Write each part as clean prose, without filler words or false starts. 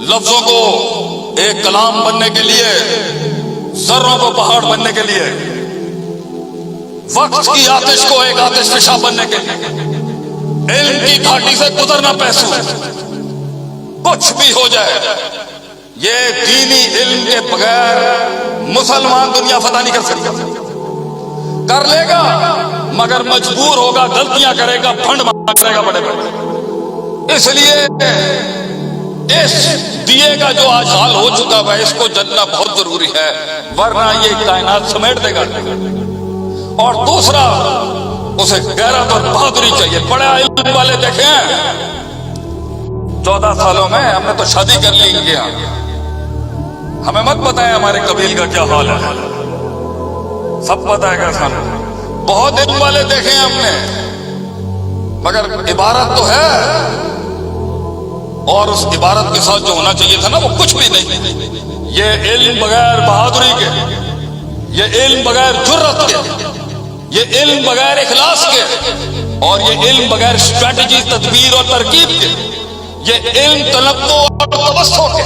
لفظوں کو ایک کلام بننے کے لیے، ذروں کو پہاڑ بننے کے لیے، وقت کی آتش کو ایک آتش فشاں بننے کے لیے، علم کی گھاٹی سے گزرنا پیسوں، کچھ بھی ہو جائے یہ دینی علم کے بغیر مسلمان دنیا فتح نہیں کر سکتا۔ کر لے گا مگر مجبور ہوگا، غلطیاں کرے گا، پھنڈ مارے گا بڑے بڑے۔ اس لیے اس دیے کا جو آج حال ہو چکا ہے اس کو جلنا بہت ضروری ہے، ورنہ یہ کائنات سمیٹ دے گا۔ اور دوسرا، اسے غیرت اور بہادری چاہیے۔ بڑے علم والے دیکھیں 14 سالوں میں ہم نے تو شادی کر لی ان کے یہاں، ہمیں مت پتہ ہے ہمارے قبیل کا کیا حال ہے، سب پتہ ہے کہ سن بہت علم والے دیکھیں ہم نے، مگر عبارت تو ہے، اور اس عبارت کے ساتھ جو ہونا چاہیے تھا نا وہ کچھ بھی نہیں۔ یہ علم بغیر بہادری کے، یہ علم بغیر جرت کے، یہ علم بغیر اخلاص کے، اور یہ علم بغیر اسٹریٹجی، تدبیر اور ترکیب کے، یہ علم تنقع اور توسع کے،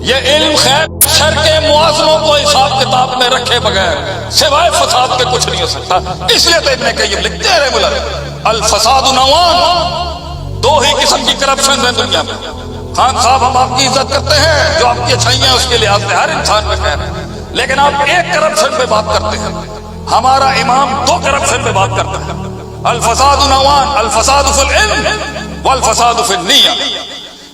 یہ علم خیر شر کے موازنوں کو حساب کتاب میں رکھے بغیر سوائے فساد کے کچھ نہیں ہو سکتا۔ اس لیے تو ابن قیم لکھتے ہیں رحمہ اللہ، الفساد نوعان، دو ہی قسم کی کرپشن ہے دنیا میں۔ خان صاحب ہم آپ کی عزت کرتے ہیں، جو آپ کی اچھائیاں اس کے لحاظ سے ہر انسان میں خیر ہے، لیکن آپ ایک کرپشن پہ بات کرتے ہیں، ہمارا امام 2 کرپشن پہ بات کرتا ہے۔ الفساد نوعان، الفساد فی العلم والفساد فی النیہ۔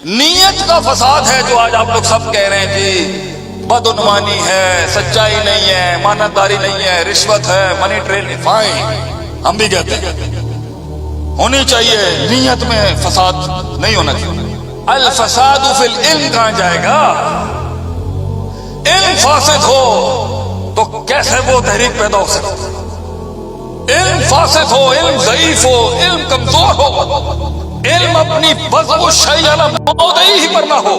نیت کا فساد ہے جو آج آپ لوگ سب کہہ رہے ہیں جی بدعنوانی ہے، سچائی نہیں ہے، امانتداری نہیں ہے، رشوت ہے، منی ٹریل، فائن، ہم بھی کہتے ہیں ہونی چاہیے، نیت میں فساد نہیں ہونا چاہیے۔ الفساد فی العلم کہاں جائے گا؟ علم فاسد ہو تو کیسے وہ تحریک پیدا ہو سکتی؟ علم فاسد ہو، علم ضعیف ہو، علم کمزور ہو، علم اپنی وضع و شیء علی موضعی ہی پر نہ ہو،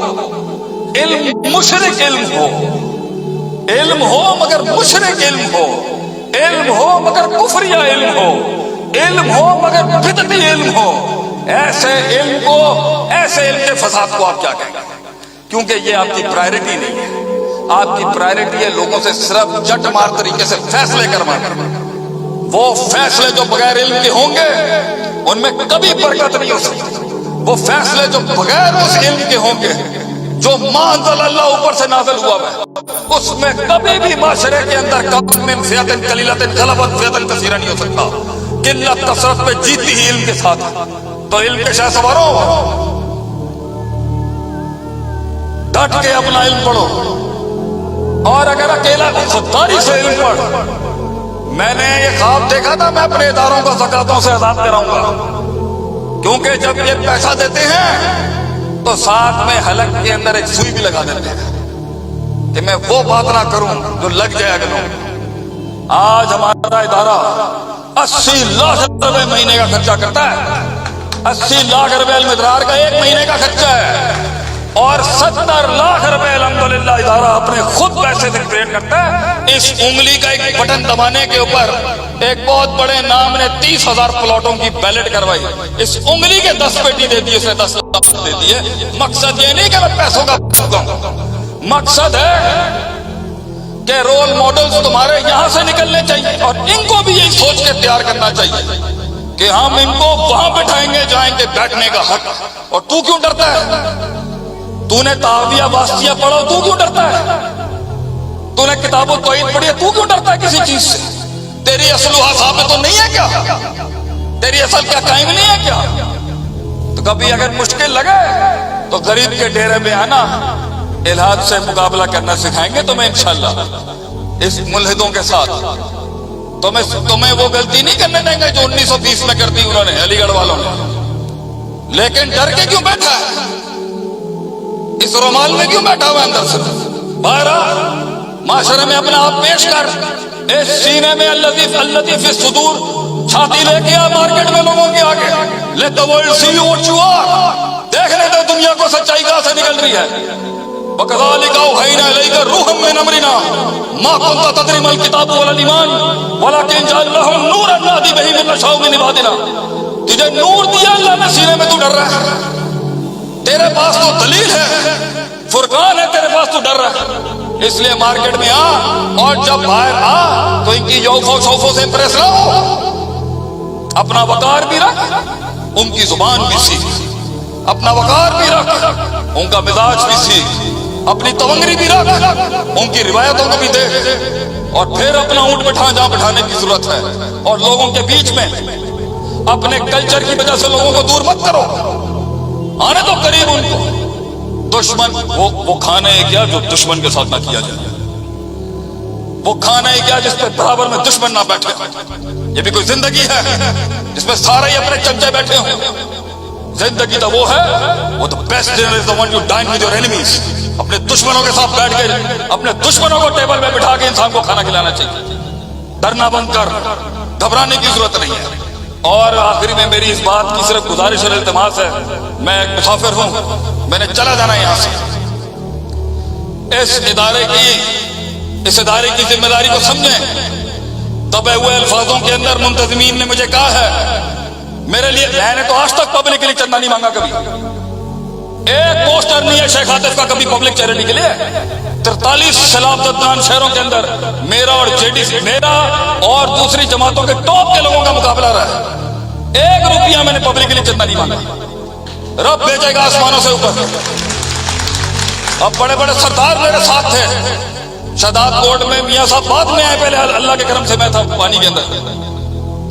علم مشرک علم ہو، علم ہو مگر مشرک علم ہو، علم ہو مگر کفریہ علم ہو، علم ہو مگر بدعتی علم ہو، ایسے علم کو، ایسے علم کے فساد کو آپ کیا کہیں گے؟ کیونکہ یہ آپ کی پرائرٹی نہیں ہے، آپ کی پرائرٹی ہے لوگوں سے صرف جٹ مار طریقے سے فیصلے کروانا۔ وہ فیصلے جو بغیر علم کے ہوں گے ان میں کبھی برکت نہیں ہو سکتی، وہ فیصلے جو بغیر اس علم کے ہوں گے جو ما انزل اللہ اوپر سے نازل ہوا ہے، اس میں کبھی بھی معاشرے کے اندر کم من فئۃ قلیلۃ غلبت فئۃ کثیرہ نہیں ہو سکتا۔ قلت کثرت پہ جیتی ہی علم کے ساتھ، تو علم کے شاہ سوارو ڈٹ کے اپنا علم پڑھو، اور اگر اکیلا خودداری سے علم پڑھ۔ میں نے یہ خواب دیکھا تھا میں اپنے اداروں کو زکاتوں سے آزاد کراؤں گا، کیونکہ جب یہ پیسہ دیتے ہیں تو ساتھ میں حلق کے اندر ایک سوئی بھی لگا دیتے ہیں کہ میں وہ بات نہ کروں جو لگ جائے اگلوں۔ آج ہمارا ادارہ 80 لاکھ روپے مہینے کا خرچہ کرتا ہے، 80 لاکھ روپے المدرار کا 1 مہینے کا خرچہ ہے، اور 70 لاکھ روپے الحمدللہ ادارہ اپنے خود پیسے سے کریٹ کرتا ہے۔ اس انگلی کا ایک بٹن دبانے کے اوپر ایک بہت بڑے نام نے 30,000 پلاٹوں کی بیلٹ کروائی، اس انگلی کے 10 پیٹی دے دی، اس نے 10 لاکھ دے دیے۔ مقصد یہ نہیں کہ میں پیسوں کا مقصد ہے کہ رول ماڈلز تمہارے یہاں سے نکلنے چاہیے، اور ان کو بھی یہی سوچ کے تیار کرنا چاہیے کہ ہم ان کو وہاں بٹھائیں گے جائیں گے بیٹھنے کا حق۔ اور تو کیوں ڈرتا ہے؟ تو نے تعویہ واسطیہ پڑھو، تو کیوں ڈرتا ہے؟ تو نے کتاب و توحید پڑھی ہے، تو کیوں ڈرتا ہے کسی چیز سے؟ تیری اصلوہ ثابت تو نہیں ہے کیا؟ تیری اصل کیا قائم نہیں ہے کیا؟ تو کبھی اگر مشکل لگے تو غریب کے ڈیرے میں آنا، الہاد سے مقابلہ کرنا سکھائیں گے تمہیں انشاءاللہ۔ اس ملحدوں کے ساتھ تمہیں وہ غلطی نہیں کرنے دیں گے جو 1920 میں کر دی انہوں نے، علی گڑھ والوں نے۔ لیکن ڈر کے کیوں بیٹھا ہے؟ اس رومال میں کیوں بیٹھا ہوا اندر سے؟ بہرحال معاشرے میں اپنا آپ پیش کر، اس سینے میں الذی فی الصدور، چھاتی لے کے آ مارکیٹ میں لوگوں کے آگے، let the world see you what you are، دیکھنے دو دنیا کو سچائی کہاں سے نکل رہی ہے۔ وَكَذَلِكَ أَوْحَيْنَا إِلَيْكَ رُوحًا مِّنْ أَمْرِنَا مَا كُنْتَ تَدْرِي مَا الْكِتَابُ وَلَا الْإِيمَانُ وَلَكِنْ جَعَلْنَاهُ نُورًا نَهْدِي بِهِ مَن نَّشَاءُ مِنْ عِبَادِنَا۔ تجھے نور دیا اللہ نے، سینے میں تو ڈر رہا ہے؟ تیرے پاس تو دلیل ہے، تو ڈر رہا ہے، اس لیے مارکیٹ میں آ، اور جب باہر آ تو ان کی یوفو شوفو سے امپریس نہ ہو، اپنا وقار بھی رکھ، ان کی زبان بھی سیکھ، اپنا وقار بھی رکھ، ان کا مزاج بھی سیکھ، اپنی تونگری بھی رکھ، ان کی روایتوں کو بھی دیکھ، اور پھر اپنا اونٹ بٹھا جہاں بٹھانے کی ضرورت ہے، اور لوگوں کے بیچ میں اپنے کلچر کی وجہ سے لوگوں کو دور مت کرو، آنے تو قریب ان کو۔ دشمن وہ کھانا ہے کیا جو دشمن کے ساتھ نہ کیا جائے، وہ کھانا ہے کیا جس پہ برابر میں دشمن نہ بیٹھے، یہ بھی کوئی زندگی ہے جس میں سارے ہی اپنے چمچے بیٹھے ہوں؟ زندگی تو وہ ہے، وہ تو best dinner is the one you dine with your enemies, اپنے دشمنوں کے ساتھ بیٹھ کے اپنے دشمنوں کو ٹیبل پہ بٹھا کے انسان کو کھانا کھلانا چاہیے۔ ڈرنا بند کر، گھبرانے کی ضرورت نہیں ہے۔ اور آخری میں میری اس بات کی صرف گزارش اور التماس ہے، میں ایک مسافر ہوں، میں نے چلا جانا ہے یہاں سے، اس ادارے کی ذمہ داری کو سمجھیں۔ دبے ہوئے الفاظوں کے اندر منتظمین نے مجھے کہا ہے، میرے لیے میں نے تو آج تک پبلکلی چندہ نہیں مانگا، کبھی ایک پوسٹر نہیں ہے شیخ عاطف کا کبھی پبلک چیریٹی کے لیے۔ 43 سیلاب زدگان شہروں کے اندر میرا اور JDC، میرا اور دوسری جماعتوں کے ٹاپ کے لوگوں کا مقابلہ رہا ہے، 1 روپیہ میں نے پبلکلی چندہ نہیں مانگا، رب بھیجے گا آسمانوں سے اوپر۔ اب بڑے بڑے سردار میرے ساتھ تھے، شہداد کوٹ میں میاں صاحب بعد میں آئے، پہلے اللہ کے کرم سے میں تھا پانی کے اندر،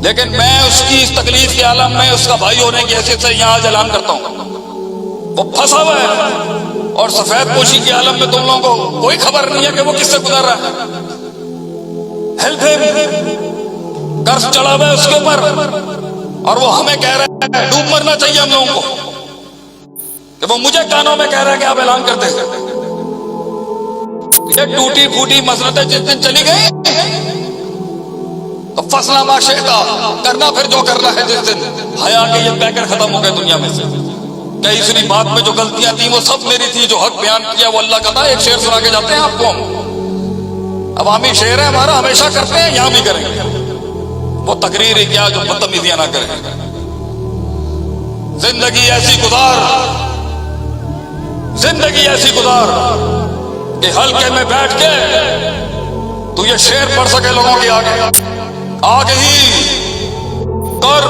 لیکن میں اس کی اس تکلیف کے عالم میں اس کا بھائی ہونے کی حیثیت سے یہاں آج اعلان کرتا ہوں، وہ پھنسا ہوا ہے، اور سفید پوشی کے عالم میں تم لوگوں کو کوئی خبر نہیں ہے کہ وہ کس سے گزر رہا ہے۔ ہیلپ ہم، قرض چڑھا ہوا ہے اس کے اوپر، اور وہ ہمیں کہہ رہا ہے ڈوب مرنا چاہیے ہم لوگوں کو، کہ وہ مجھے کانوں میں کہہ رہا ہے کہ آپ اعلان کر دیں۔ یہ ٹوٹی پھوٹی مسرتیں جس دن چلی گئی تو فصلہ ما شئتا، کرنا پھر جو کرنا ہے جس دن، حیا کے یہ پیکر ختم ہو گئے دنیا میں سے۔ کئی سنی بات میں جو غلطیاں تھیں وہ سب میری تھی، جو حق بیان کیا وہ اللہ کا تھا۔ ایک شعر سنا کے جاتے ہیں آپ کو ہم، عوامی شعر ہے ہمارا، ہمیشہ کرتے ہیں، یہاں بھی کریں گے، وہ تقریر ہی کیا جو بدتمیزیاں نہ کریں۔ زندگی ایسی گزار، زندگی ایسی گزار کہ حلقے میں بیٹھ کے تو یہ شعر پڑھ سکے لوگوں کے آگے، آگے ہی کر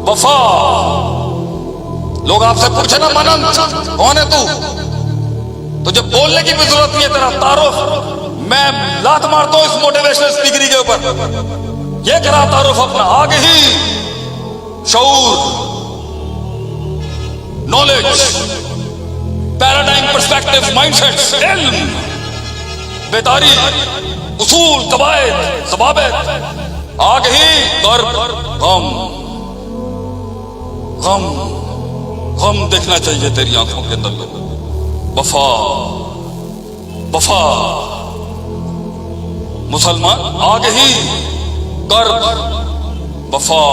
وفا۔ لوگ آپ سے پوچھے نا مننت کون ہے تو، تجھے بولنے کی بھی ضرورت نہیں ہے، تیرا تعارف میں لات مارتا ہوں اس موٹیویشنل اسپیکری کے اوپر، یہ کرا تعارف اپنا، آگے ہی شعور، knowledge, paradigm, perspective, mind sets, علم، بیداری، اصول، قواعد، ضوابط، آگے ہی درد، غم دیکھنا چاہیے تیری آنکھوں کے اندر، وفا، وفا، مسلمان آگے ہی درد، وفا،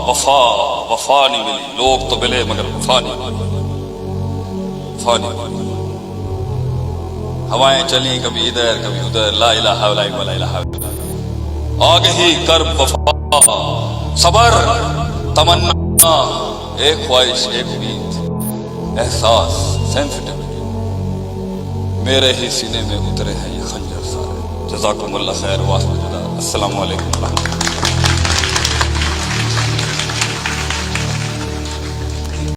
وفا، وفا نہیں ملی، لوگ تو ملے مگر وفا نہیں ملی، وفا نہیں ملی۔ ہوائیں چلیں کبھی ادھر کبھی ادھر، لا الہ الا اللہ ولا الہ الا اللہ، آگے ہی کرب، وفا، صبر، تمنا، ایک خواہش، ایک امید، احساس، سینسٹیوٹی، میرے ہی سینے میں اترے ہیں یہ خنجر سارے۔ جزاکم اللہ خیر، واسطہ، السلام علیکم ورحمۃ اللہ۔